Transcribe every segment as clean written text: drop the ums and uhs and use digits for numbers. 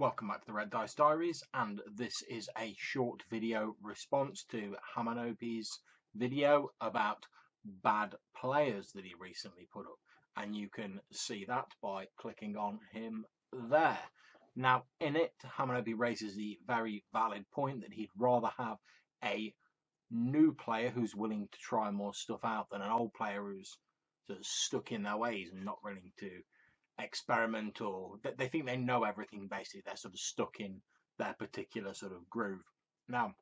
Welcome back to the Red Dice Diaries, and this is a short video response to Hamenopi's video about bad players that he recently put up, and you can see that by clicking on him there. Now, in it, Hamenopi raises the very valid point that he'd rather have a new player who's willing to try more stuff out than an old player who's sort of stuck in their ways and not willing to experiment, or they think they know everything. Basically, they're sort of stuck in their particular sort of groove. Now,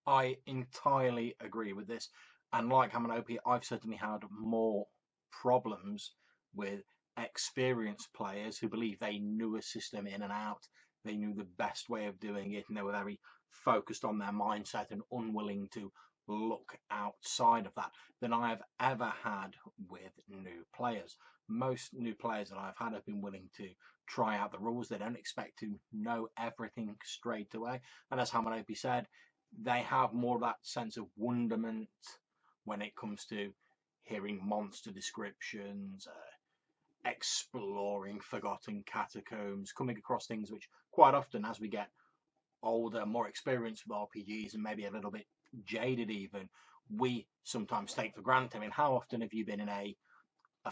I entirely agree with this, and like Hamenopi, I've certainly had more problems with experienced players who believe they knew a system in and out, they knew the best way of doing it, and they were very focused on their mindset and unwilling to look outside of that than I have ever had with new players. Most new players that I've had have been willing to try out the rules. They don't expect to know everything straight away. And as Hamenopi said, they have more of that sense of wonderment when it comes to hearing monster descriptions, exploring forgotten catacombs, coming across things which quite often, as we get older, more experienced with RPGs and maybe a little bit jaded even, we sometimes take for granted. I mean, how often have you been in a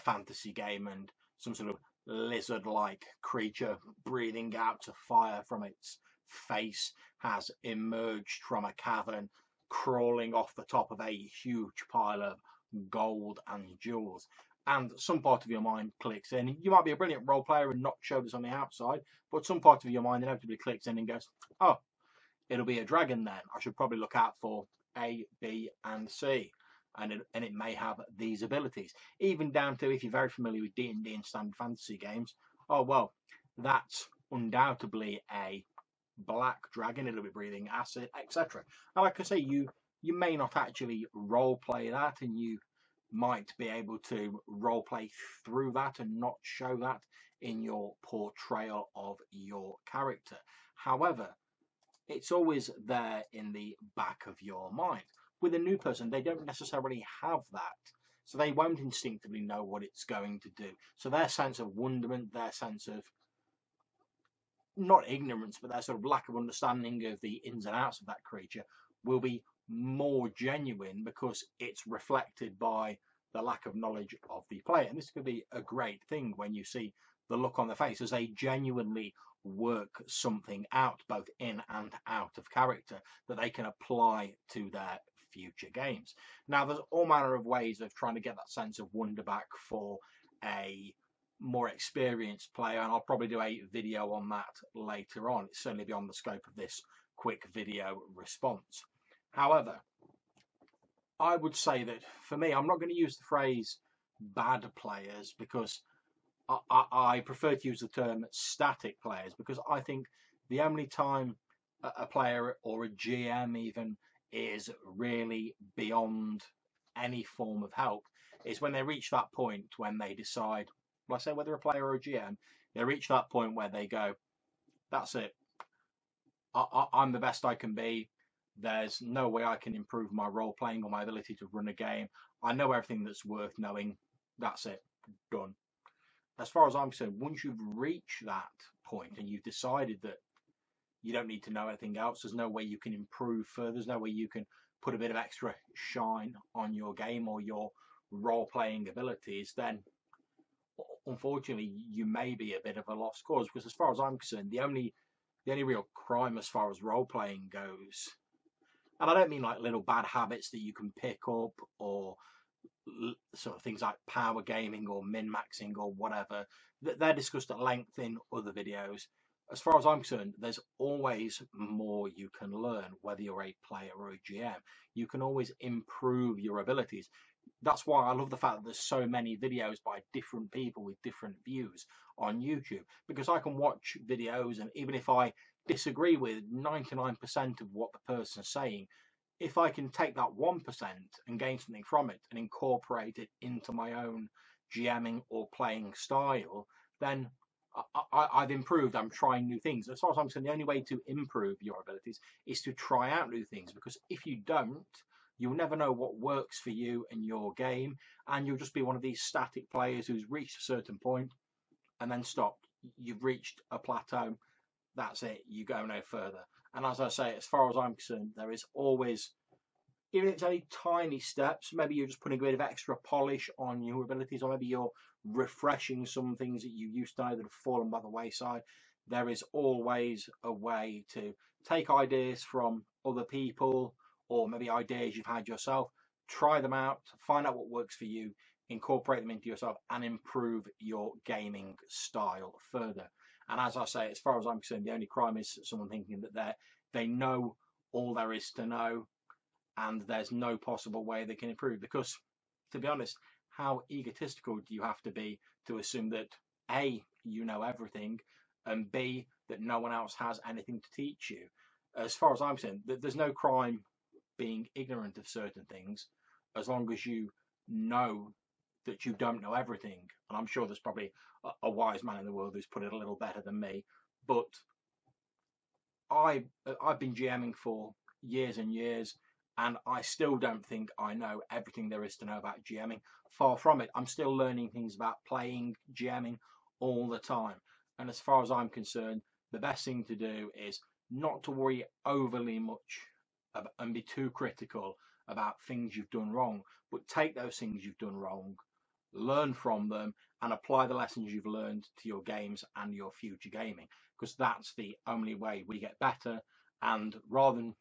fantasy game and some sort of lizard-like creature breathing out fire from its face has emerged from a cavern, crawling off the top of a huge pile of gold and jewels, and some part of your mind clicks in. You might be a brilliant role player and not show this on the outside, but some part of your mind inevitably clicks in and goes, oh, it'll be a dragon then. I should probably look out for A, B, and C. And it may have these abilities, even down to, if you're very familiar with D&D and standard fantasy games, oh well, that's undoubtedly a black dragon, it'll be breathing acid, etc. And like I say, you may not actually role play that, and you might be able to role play through that and not show that in your portrayal of your character. However, it's always there in the back of your mind. With a new person, they don't necessarily have that, so they won't instinctively know what it's going to do. So their sense of wonderment, their sense of, not ignorance, but their sort of lack of understanding of the ins and outs of that creature will be more genuine because it's reflected by the lack of knowledge of the player. And this could be a great thing when you see the look on their face as they genuinely work something out, both in and out of character, that they can apply to their future games. Now, there's all manner of ways of trying to get that sense of wonder back for a more experienced player, and I'll probably do a video on that later on. It's certainly beyond the scope of this quick video response. However, I would say that for me, I'm not going to use the phrase bad players, because I prefer to use the term static players, because I think the only time a player or a GM even is really beyond any form of help is when they reach that point when they decide, well, I say whether a player or a GM, they reach that point where they go, that's it, I'm the best I can be, there's no way I can improve my role playing or my ability to run a game, I know everything that's worth knowing, that's it, done. As far as I'm concerned, once you've reached that point and you've decided that you don't need to know anything else, there's no way you can improve further, there's no way you can put a bit of extra shine on your game or your role-playing abilities, then unfortunately you may be a bit of a lost cause. Because as far as I'm concerned, the only real crime as far as role-playing goes, and I don't mean like little bad habits that you can pick up, or sort of things like power gaming or min-maxing or whatever, they're discussed at length in other videos. As far as I'm concerned, there's always more you can learn, whether you're a player or a GM. You can always improve your abilities. That's why I love the fact that there's so many videos by different people with different views on YouTube, because I can watch videos, and even if I disagree with 99% of what the person's saying, if I can take that 1% and gain something from it and incorporate it into my own GMing or playing style, then I've improved. I'm trying new things. As far as I'm concerned, the only way to improve your abilities is to try out new things, because if you don't, you'll never know what works for you and your game, and you'll just be one of these static players who's reached a certain point and then stopped. You've reached a plateau that's it. You go no further. And as I say, as far as I'm concerned, there is always, even if it's only tiny steps, maybe you're just putting a bit of extra polish on your abilities, or maybe you're refreshing some things that you used to know that have fallen by the wayside. There is always a way to take ideas from other people, or maybe ideas you've had yourself, try them out, find out what works for you, incorporate them into yourself, and improve your gaming style further. And as I say, as far as I'm concerned, the only crime is someone thinking that they know all there is to know, and there's no possible way they can improve. Because, to be honest, how egotistical do you have to be to assume that A, you know everything, and B, that no one else has anything to teach you? As far as I'm concerned, there's no crime being ignorant of certain things, as long as you know that you don't know everything. And I'm sure there's probably a wise man in the world who's put it a little better than me. But I've been GMing for years and years, and I still don't think I know everything there is to know about GMing. Far from it. I'm still learning things about playing GMing all the time. And as far as I'm concerned, the best thing to do is not to worry overly much and be too critical about things you've done wrong, but take those things you've done wrong, learn from them, and apply the lessons you've learned to your games and your future gaming, because that's the only way we get better. And rather than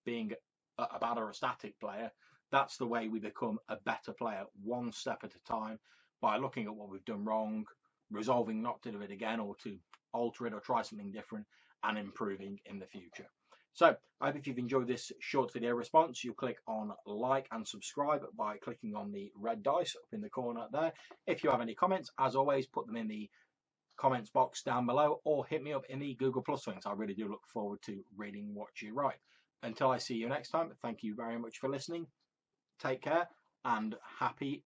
being a bad or a static player, that's the way we become a better player, one step at a time, by looking at what we've done wrong, resolving not to do it again, or to alter it or try something different, and improving in the future. So I hope if you've enjoyed this short video response, you'll click on like and subscribe by clicking on the red dice up in the corner there. If you have any comments, as always, put them in the comments box down below, or hit me up in the Google Plus links. I really do look forward to reading what you write. Until I see you next time, thank you very much for listening. Take care and happy